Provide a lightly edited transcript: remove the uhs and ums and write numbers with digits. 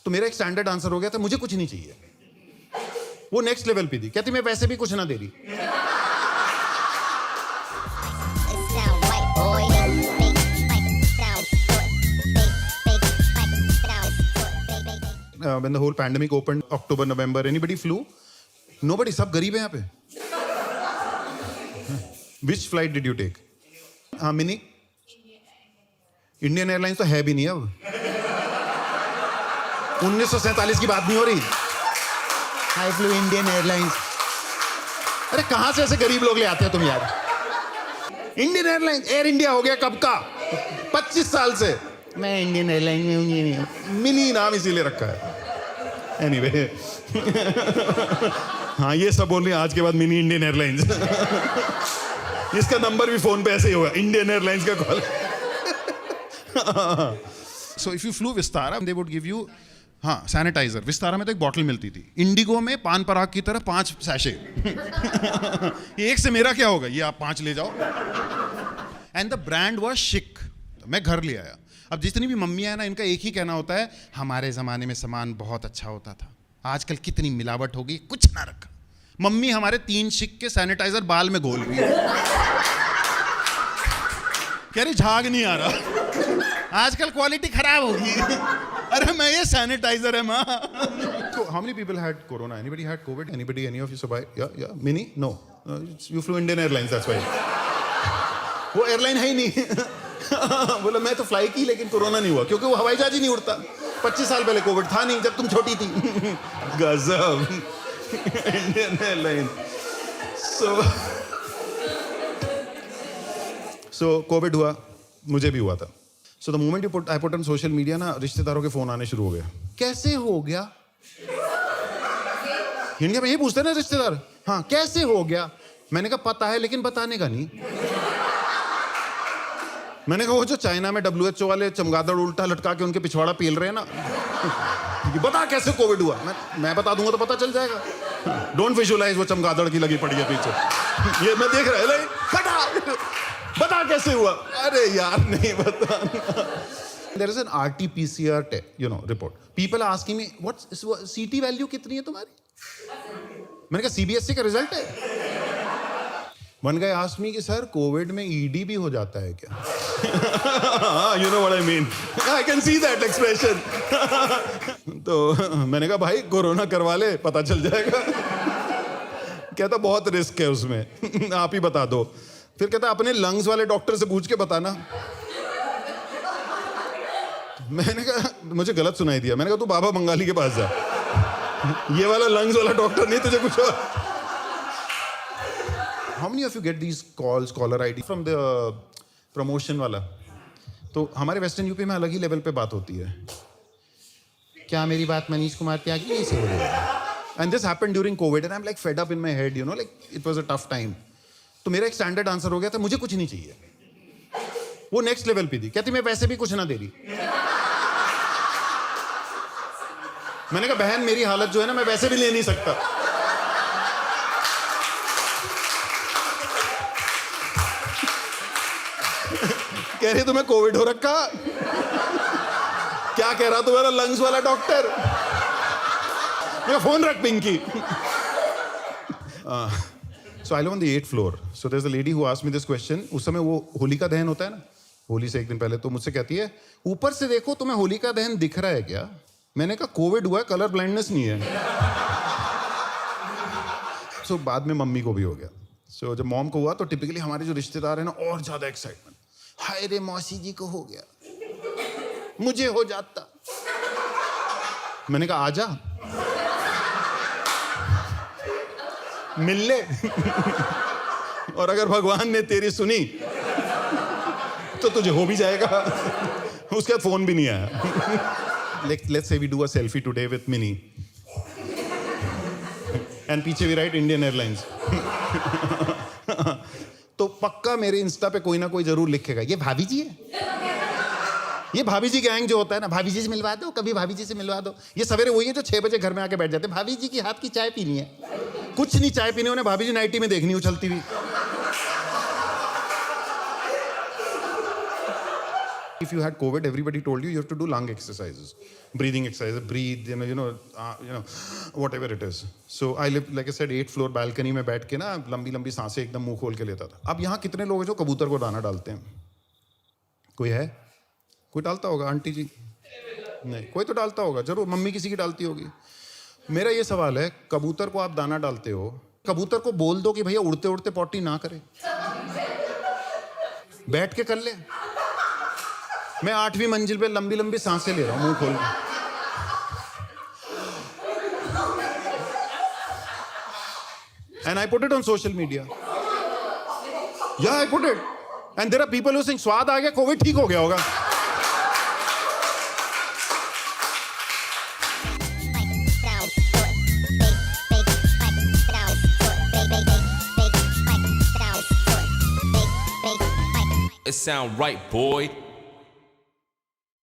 तो मेरा एक स्टैंडर्ड आंसर हो गया था, मुझे कुछ नहीं चाहिए। वो नेक्स्ट लेवल पे थी, कहती मैं वैसे भी कुछ ना दे रही। When the whole pandemic opened, October, November, anybody flew? Nobody. सब गरीब है यहाँ पे। Which flight did you take? हाँ, मिनी। इंडियन एयरलाइंस तो है भी नहीं अब। 1947 की बात नहीं हो रही। I flew Indian Airlines। अरे कहाँ से ऐसे गरीब लोग ले आते हैं तुम यार? इंडियन एयरलाइंस, एयर इंडिया हो गया कब का? 25 साल से मैं इंडियन एयरलाइन में हूँ। मिनी नाम इसीलिए रखा है। एनीवे हाँ, ये सब बोल रही आज के बाद मिनी इंडियन एयरलाइंस। इसका नंबर भी फोन पे ऐसे ही होगा, इंडियन एयरलाइंस का call. So if you flu Vistara, they would give you हाँ सैनिटाइजर। विस्तारा में तो एक बॉटल मिलती थी, इंडिगो में पान पराग की तरह 5 सैशे। एक से मेरा क्या होगा, ये आप 5 ले जाओ। एंड द ब्रांड वाज शिक। मैं घर ले आया। अब जितनी भी मम्मियां हैं ना, इनका एक ही कहना होता है, हमारे ज़माने में सामान बहुत अच्छा होता था, आजकल कितनी मिलावट हो गई, कुछ ना रखा। मम्मी हमारे 3 शिक के सैनिटाइजर बाल में घोल रही है। कह रही झाग नहीं आ रहा, आजकल क्वालिटी खराब होगी। अरे मैं ये सैनिटाइजर है माँ। So how many people had corona? Anybody had COVID? Anybody? Any of you survived? Yeah. Mini? No. You flew Indian Airlines, that's why. वो एयरलाइन है ही नहीं। बोला मैं तो फ्लाई की, लेकिन कोरोना नहीं हुआ क्योंकि वो हवाई जहाज ही नहीं उड़ता। 25 साल पहले कोविड था नहीं, जब तुम छोटी थी। गजब। Indian airline. सो कोविड हुआ, मुझे भी हुआ था। So the moment I put on social media ना, रिश्तेदारों के फोन आने शुरू हो गए। कैसे हो गया? इंडिया में ये पूछते हैं ना रिश्तेदार, हाँ कैसे हो गया? मैंने कहा पता है लेकिन बताने का नहीं। मैंने कहा वो जो चाइना में WHO वाले चमगादड़ उल्टा लटका के उनके पिछवाड़ा पेल रहे हैं ना, बता कैसे कोविड हुआ? मैं बता दूंगा तो पता चल जाएगा। डोंट विजुअलाइज वो चमगादड़ की लगी पड़ी है पीछे। ये मैं देख रहा है, बता कैसे हुआ? अरे यार नहीं बताना। There is an RT-PCR report. People are asking me, what CT value कितनी है तुम्हारी? मैंने कहा CBSE का रिजल्ट है। One guy asked me कि सर कोविड में ED भी हो जाता है क्या? You know what I mean? I can see that expression. तो मैंने कहा भाई कोरोना करवा ले, पता चल जाएगा। कहता बहुत रिस्क है उसमें, आप ही बता दो। फिर कहता अपने लंग्स वाले डॉक्टर से पूछ के बताना। मैंने कहा मुझे गलत सुनाई दिया। मैंने कहा तू बाबा बंगाली के पास जा, ये वाला लंग्स वाला डॉक्टर नहीं, तुझे कुछ और। How many of you get these calls, caller ID from the promotion वाला? तो हमारे वेस्टर्न यूपी में अलग ही लेवल पे बात होती है। क्या मेरी बात मनीष कुमार त्यागी से हो रही है? And this happened during COVID and I'm like fed up in my head, like it was a tough time. तो मेरा एक स्टैंडर्ड आंसर हो गया था, मुझे कुछ नहीं चाहिए। वो नेक्स्ट लेवल पे थी, कहती मैं वैसे भी कुछ ना दे रही। मैंने कहा बहन मेरी हालत जो है ना, मैं वैसे भी ले नहीं सकता। कह रही तुम्हें कोविड हो रखा? क्या कह रहा तुम्हारा लंग्स वाला डॉक्टर? फोन रख Pinky. So I live on the 8th floor. So there's a lady who asked me this question. उस समय वो होलिका दहन होता है ना, होली से एक दिन पहले, तो मुझसे कहती है ऊपर से देखो तुम्हें होलिका दहन दिख रहा है क्या? मैंने कहा कोविड हुआ है, कलर ब्लाइंडनेस नहीं है। So बाद में मम्मी को भी हो गया। So जब मॉम को हुआ तो टिपिकली हमारे जो रिश्तेदार हैं ना, और ज्यादा एक्साइटमेंट, हाय रे मौसी जी को हो गया, मुझे हो जाता। मैंने कहा आजा मिल ले। और अगर भगवान ने तेरी सुनी तो तुझे हो भी जाएगा। उसके बाद फोन भी नहीं आया। Let's say we do a selfie today with Mini and पीछे भी राइट इंडियन एयरलाइंस। तो पक्का मेरे इंस्टा पे कोई ना कोई जरूर लिखेगा ये भाभी जी है। ये भाभी जी गैंग जो होता है ना, भाभी जी से मिलवा दो, कभी भाभी जी से मिलवा दो। ये सवेरे वही है जो 6 बजे घर में आके बैठ जाते हैं, भाभी जी की हाथ की चाय पीनी है। कुछ नहीं चाय पीने, उन्हें भाभी जी नाइटी में देखनी उछलती हुई। if you had COVID, everybody told you have to do lung exercises, breathing exercises, breathe, whatever it is. So I live, like I said, 8th floor balcony में बैठ के ना लंबी लंबी सांसें एकदम मुंह खोल के लेता था. अब यहाँ कितने लोग हैं जो कबूतर को दाना डालते हैं? कोई है? कोई डालता होगा? आंटी जी? नहीं, कोई तो डालता होगा जरूर. मम्मी किसी की डालती होगी. मेरा ये सवाल है, कबूतर को आप दाना डालते हो, कबूतर को बोल दो कि भैया उड़ते उड़ते पॉटी ना करे, बैठ के कर ले. मैं 8वीं मंजिल पे लंबी लंबी सांसें ले रहा हूं मुंह खोल के. And I put it on social media. Yeah, I put it. And there are people who think स्वाद आ गया, कोविड ठीक हो गया होगा. It sound right, boy.